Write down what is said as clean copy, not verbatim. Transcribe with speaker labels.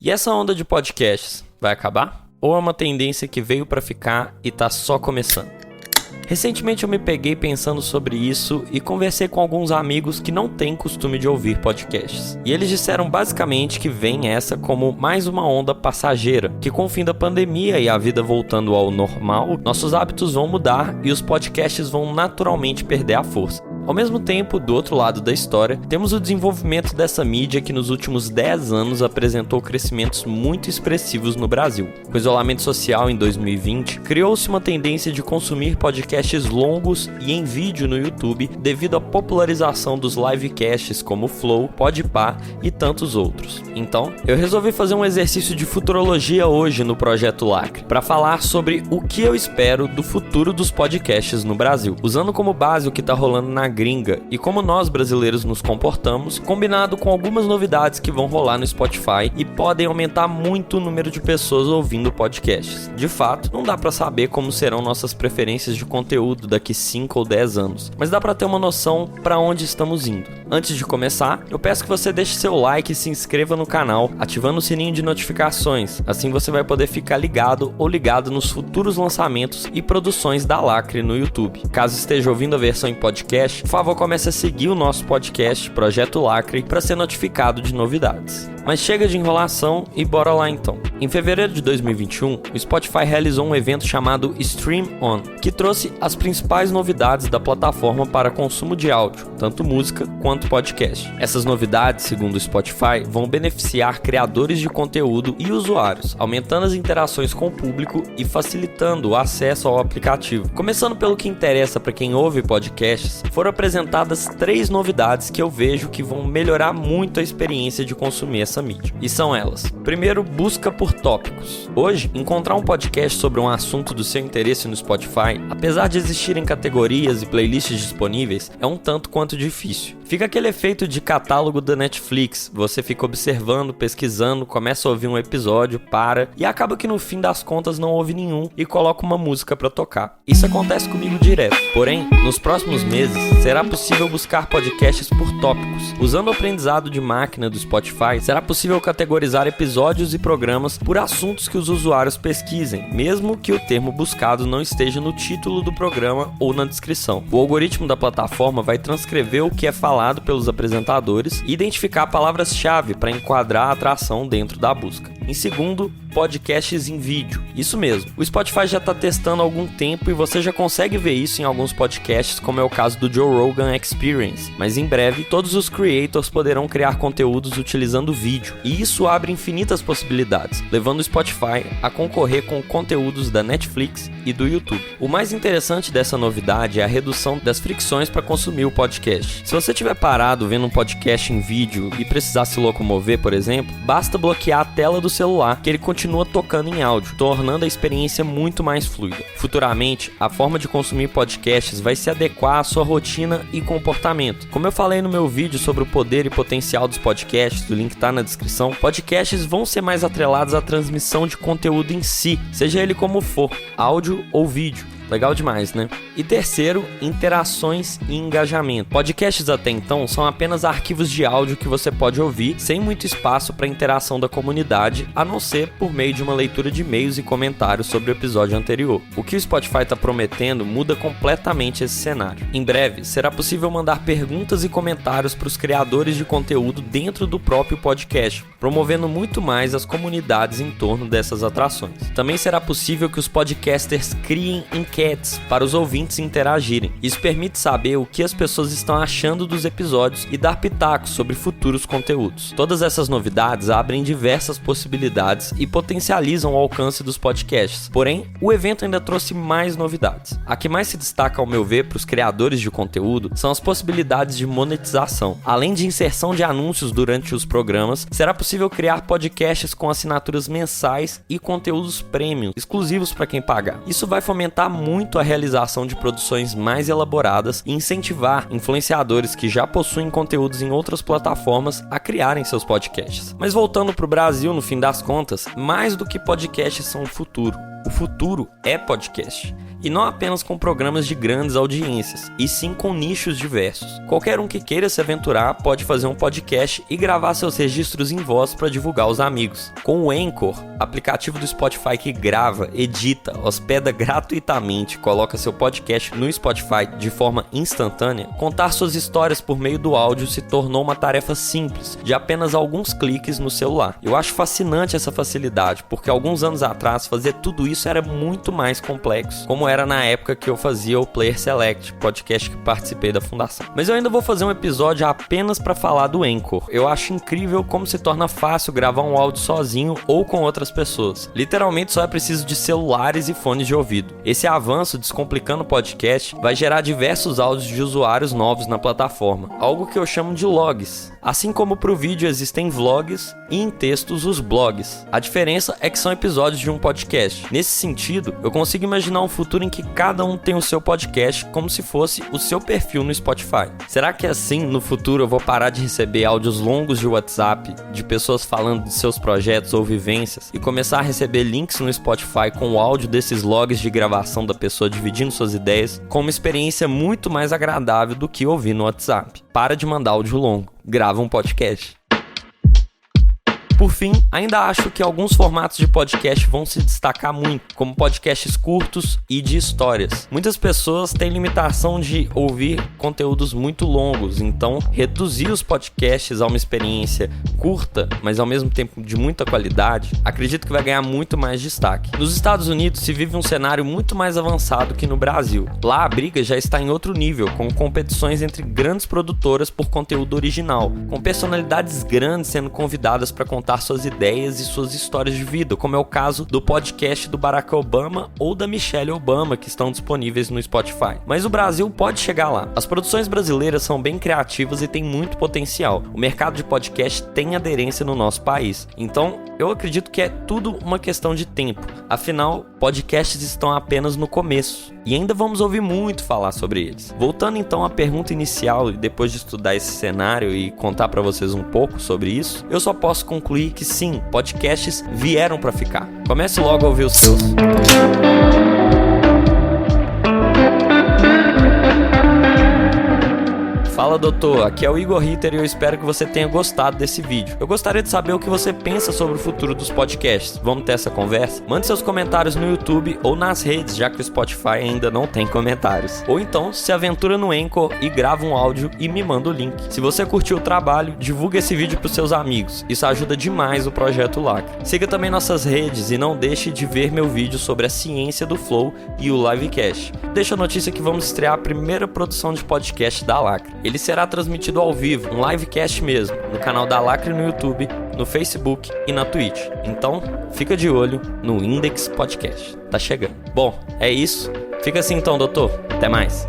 Speaker 1: E essa onda de podcasts vai acabar? Ou é uma tendência que veio para ficar e tá só começando? Recentemente eu me peguei pensando sobre isso e conversei com alguns amigos que não têm costume de ouvir podcasts. E eles disseram basicamente que vem essa como mais uma onda passageira, que com o fim da pandemia e a vida voltando ao normal, nossos hábitos vão mudar e os podcasts vão naturalmente perder a força. Ao mesmo tempo, do outro lado da história, temos o desenvolvimento dessa mídia que nos últimos 10 anos apresentou crescimentos muito expressivos no Brasil. Com o isolamento social em 2020, criou-se uma tendência de consumir podcasts longos e em vídeo no YouTube devido à popularização dos livecasts como Flow, Podpah e tantos outros. Então, eu resolvi fazer um exercício de futurologia hoje no Projeto Lacre, para falar sobre o que eu espero do futuro dos podcasts no Brasil, usando como base o que está rolando na gringa e como nós brasileiros nos comportamos, combinado com algumas novidades que vão rolar no Spotify e podem aumentar muito o número de pessoas ouvindo podcasts. De fato, não dá pra saber como serão nossas preferências de conteúdo daqui 5 ou 10 anos, mas dá pra ter uma noção pra onde estamos indo. Antes de começar, eu peço que você deixe seu like e se inscreva no canal, ativando o sininho de notificações, assim você vai poder ficar ligado ou ligado nos futuros lançamentos e produções da Lacre no YouTube. Caso esteja ouvindo a versão em podcast, por favor, comece a seguir o nosso podcast Projeto Lacre para ser notificado de novidades. Mas chega de enrolação e bora lá então. Em fevereiro de 2021, o Spotify realizou um evento chamado Stream On, que trouxe as principais novidades da plataforma para consumo de áudio, tanto música quanto podcast. Essas novidades, segundo o Spotify, vão beneficiar criadores de conteúdo e usuários, aumentando as interações com o público e facilitando o acesso ao aplicativo. Começando pelo que interessa para quem ouve podcasts, foram apresentadas 3 novidades que eu vejo que vão melhorar muito a experiência de consumir essa mídia. E são elas. Primeiro, busca por tópicos. Hoje, encontrar um podcast sobre um assunto do seu interesse no Spotify, apesar de existirem categorias e playlists disponíveis, é um tanto quanto difícil. Fica aquele efeito de catálogo da Netflix. Você fica observando, pesquisando, começa a ouvir um episódio, para, e acaba que no fim das contas não ouve nenhum e coloca uma música para tocar. Isso acontece comigo direto. Porém, nos próximos meses, será possível buscar podcasts por tópicos. Usando o aprendizado de máquina do Spotify, será possível categorizar episódios e programas por assuntos que os usuários pesquisem, mesmo que o termo buscado não esteja no título do programa ou na descrição. O algoritmo da plataforma vai transcrever o que é falado pelos apresentadores e identificar palavras-chave para enquadrar a atração dentro da busca. Em segundo, podcasts em vídeo. Isso mesmo, o Spotify já está testando há algum tempo e você já consegue ver isso em alguns podcasts, como é o caso do Joe Rogan Experience, mas em breve todos os creators poderão criar conteúdos utilizando vídeo, e isso abre infinitas possibilidades, levando o Spotify a concorrer com conteúdos da Netflix e do YouTube. O mais interessante dessa novidade é a redução das fricções para consumir o podcast. Se você estiver parado vendo um podcast em vídeo e precisar se locomover, por exemplo, basta bloquear a tela do celular que ele continua tocando em áudio, tornando a experiência muito mais fluida. Futuramente, a forma de consumir podcasts vai se adequar à sua rotina e comportamento. Como eu falei no meu vídeo sobre o poder e potencial dos podcasts, o link está na descrição, podcasts vão ser mais atrelados à transmissão de conteúdo em si, seja ele como for, áudio ou vídeo. Legal demais, né? E terceiro, interações e engajamento. Podcasts até então são apenas arquivos de áudio que você pode ouvir sem muito espaço para interação da comunidade, a não ser por meio de uma leitura de e-mails e comentários sobre o episódio anterior. O que o Spotify está prometendo muda completamente esse cenário. Em breve, será possível mandar perguntas e comentários para os criadores de conteúdo dentro do próprio podcast, promovendo muito mais as comunidades em torno dessas atrações. Também será possível que os podcasters criem enquetes para os ouvintes interagirem. Isso permite saber o que as pessoas estão achando dos episódios e dar pitacos sobre futuros conteúdos. Todas essas novidades abrem diversas possibilidades e potencializam o alcance dos podcasts. Porém, o evento ainda trouxe mais novidades. A que mais se destaca, ao meu ver, para os criadores de conteúdo são as possibilidades de monetização. Além de inserção de anúncios durante os programas, será possível criar podcasts com assinaturas mensais e conteúdos premium, exclusivos para quem pagar. Isso vai fomentar muito a realização de produções mais elaboradas e incentivar influenciadores que já possuem conteúdos em outras plataformas a criarem seus podcasts. Mas voltando para o Brasil, no fim das contas, mais do que podcasts são o futuro. O futuro é podcast. E não apenas com programas de grandes audiências, e sim com nichos diversos. Qualquer um que queira se aventurar pode fazer um podcast e gravar seus registros em voz para divulgar aos amigos. Com o Anchor, aplicativo do Spotify que grava, edita, hospeda gratuitamente, coloca seu podcast no Spotify de forma instantânea, contar suas histórias por meio do áudio se tornou uma tarefa simples, de apenas alguns cliques no celular. Eu acho fascinante essa facilidade, porque alguns anos atrás fazer tudo isso era muito mais complexo, como era na época que eu fazia o Player Select, podcast que participei da fundação. Mas eu ainda vou fazer um episódio apenas para falar do Anchor. Eu acho incrível como se torna fácil gravar um áudio sozinho ou com outras pessoas. Literalmente só é preciso de celulares e fones de ouvido. Esse avanço descomplicando o podcast vai gerar diversos áudios de usuários novos na plataforma, algo que eu chamo de logs. Assim como para o vídeo existem vlogs e em textos os blogs. A diferença é que são episódios de um podcast. Nesse sentido, eu consigo imaginar um futuro em que cada um tem o seu podcast como se fosse o seu perfil no Spotify. Será que assim, no futuro, eu vou parar de receber áudios longos de WhatsApp, de pessoas falando de seus projetos ou vivências, e começar a receber links no Spotify com o áudio desses logs de gravação da pessoa dividindo suas ideias, com uma experiência muito mais agradável do que ouvir no WhatsApp? Para de mandar áudio longo, grava um podcast. Por fim, ainda acho que alguns formatos de podcast vão se destacar muito, como podcasts curtos e de histórias. Muitas pessoas têm limitação de ouvir conteúdos muito longos, então reduzir os podcasts a uma experiência curta, mas ao mesmo tempo de muita qualidade, acredito que vai ganhar muito mais destaque. Nos Estados Unidos se vive um cenário muito mais avançado que no Brasil. Lá a briga já está em outro nível, com competições entre grandes produtoras por conteúdo original, com personalidades grandes sendo convidadas para contar suas ideias e suas histórias de vida, como é o caso do podcast do Barack Obama ou da Michelle Obama, que estão disponíveis no Spotify. Mas o Brasil pode chegar lá. As produções brasileiras são bem criativas e têm muito potencial. O mercado de podcast tem aderência no nosso país. Então, eu acredito que é tudo uma questão de tempo. Afinal, podcasts estão apenas no começo. E ainda vamos ouvir muito falar sobre eles. Voltando então à pergunta inicial, e depois de estudar esse cenário e contar para vocês um pouco sobre isso, eu só posso concluir que sim, podcasts vieram para ficar. Comece logo a ouvir os seus. Fala doutor, aqui é o Igor Ritter e eu espero que você tenha gostado desse vídeo. Eu gostaria de saber o que você pensa sobre o futuro dos podcasts. Vamos ter essa conversa? Mande seus comentários no YouTube ou nas redes, já que o Spotify ainda não tem comentários. Ou então, se aventura no Anchor e grava um áudio e me manda o link. Se você curtiu o trabalho, divulga esse vídeo para os seus amigos. Isso ajuda demais o Projeto Lacre. Siga também nossas redes e não deixe de ver meu vídeo sobre a ciência do Flow e o Livecast. Deixa a notícia que vamos estrear a primeira produção de podcast da Lacre. Ele será transmitido ao vivo, um livecast mesmo, no canal da Lacre no YouTube, no Facebook e na Twitch. Então, fica de olho no Index Podcast. Tá chegando. Bom, é isso. Fica assim então, doutor. Até mais.